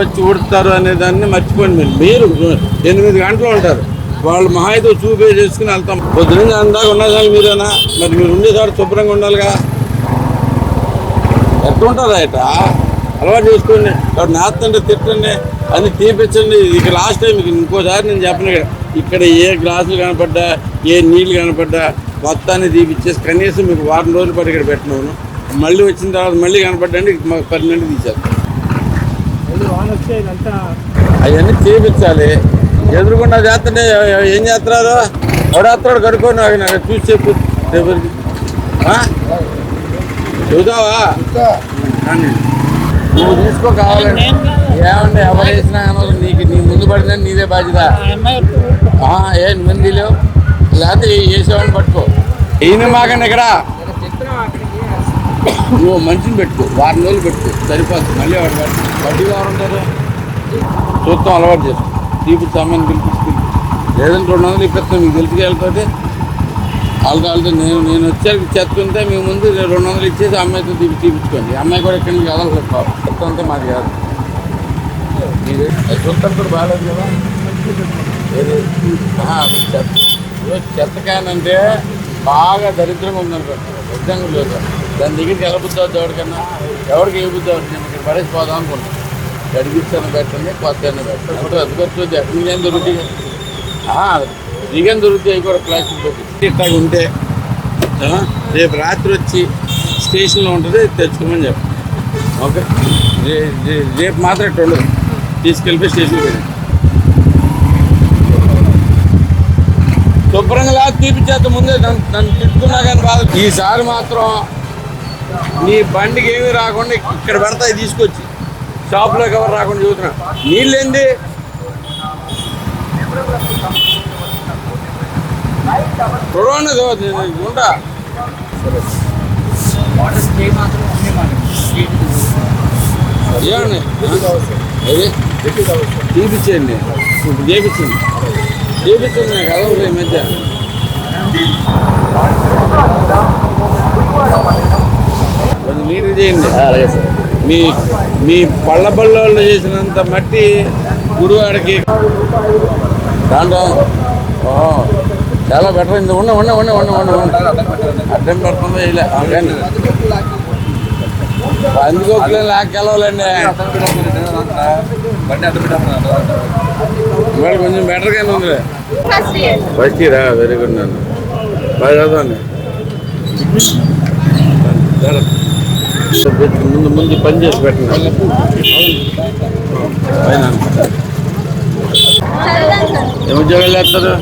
వచ్చి ఊడుతారు అనే దాన్ని మర్చిపోండి. మీరు 8 గంటలు ఉంటారు, వాళ్ళు మహా అయితే చూపే చేసుకుని వెళ్తాం. పొద్దున అందాక ఉన్నదాన్ని మీరేనా? మరి మీరు ఉండేసారి శుభ్రంగా ఉండాలిగా. ఎట్లుంటుందా ఇట అలవాటు చేసుకోండి. కాబట్టి నేస్తంటే తిట్టండి, అన్ని తీపించండి. ఇక లాస్ట్ టైం మీకు ఇంకోసారి నేను చెప్పను, ఇక్కడ ఏ గ్లాసులు కనపడ్డా, ఏ నీళ్ళు కనపడ్డా మొత్తాన్ని తీపిచ్చేసి కనీసం మీకు వారం రోజుల పాటు ఇక్కడ పెట్టినాను. మళ్ళీ వచ్చిన తర్వాత మళ్ళీ కనపడ్డండి మాకు పర్మనెంట్ తీసేస్తాం. అవన్నీ చేయించాలి. ఎదురుకుండా చేస్తుంటే ఏం చేస్తున్నారు? ఎవడేస్తాడు కడుక్కొని నాకు చూసి చెప్పు. చూద్దావా? నువ్వు తీసుకో కావాలండి. ఏమంటే ఎవరు వేసినా నీకు నీ ముందు పడినా నీదే బాధ్యత. ఏ మంది లేవు లేకపోతే వేసేవాడిని పట్టుకో. ఈయన మాకండి ఇక్కడ నువ్వు మనిషిని పెట్టుకో, వారం రోజులు పెట్టుకో సరిపోతుంది. మళ్ళీ వాడు వడ్డీ ఎవరు ఉంటారు చూస్తాం, అలవాటు చేసుకో. తీపిచ్చి అమ్మాయిని పిలిపించి లేదంటే 200 ఇప్పిస్తాం. మీకు తెలిసి వెళ్తుంది వాళ్ళతో నేను వచ్చాక చెత్తుంటే మీ ముందు 200 ఇచ్చేసి అమ్మాయితో తీపించుకోండి. అమ్మాయి కూడా ఇక్కడి నుంచి కదలలేదు. చెత్త అంతా మాది కాదు. చూస్తాను కూడా బాగాలేదు కదా. చెత్త క్యాన్ అంటే బాగా దరిద్రంగా ఉందనుకోండి, నిజంగా లేదు. దాని దగ్గరికి ఎలా బుద్ధి అవుతుంది ఎవరికన్నా? ఎవరికి ఏ బుద్ధి అవుతుంది? నేను ఇక్కడ పడేసి పోదాం అనుకుంటాను. గడిగిస్తాను పెట్టండి, కొత్త పెట్టండి. అంటే అది ఖర్చు మీకేం దొరుకుతాయి? మీకేం దొరుకుతాయి? అవి కూడా ప్లాస్టిక్ దొరుకుతాయి. ఇట్లా ఉంటే రేపు రాత్రి వచ్చి స్టేషన్లో ఉంటుంది, తెచ్చుకోమని చెప్పండి. ఓకే, రేపు మాత్రం ఇట్లా ఉండదు. తీసుకెళ్ళిపోయి స్టేషన్కి వెళ్ళి శుభ్రంగా తీపిచ్చేత ముందే నన్ను తిట్టుకున్నా కానీ బాధ. ఈసారి మాత్రం నీ బండికి ఏమీ రాకుండా ఇక్కడ పెడతాయి తీసుకొచ్చి షాప్లోకి ఎవరు రాకుండా చూస్తున్నా. నీళ్ళేంది? చూడండి ఉంటా ఏమండి తీపిచ్చేయండి. ఇప్పుడు చేపించండి కదా ఈ మధ్య. కొంచెం నీట్గా చేయండి. మీ పళ్ళ బళ్ళలో చేసినంత మట్టి గుడివాడికి దాంట్లో చాలా బెటర్ అయింది. అడ్డం పెడుతుందో ఇలా కానీ అందుకో లాక్కెళ్ళవాలండి. ఇవాళ కొంచెం బెటర్గానే ఉంది. ఫస్ట్ ఇయరా? Very good. నన్ను బాగా చదవండి. ముందు పని చేసి పెట్టండి. ఏం ఉద్యోగాలు వేస్తారు?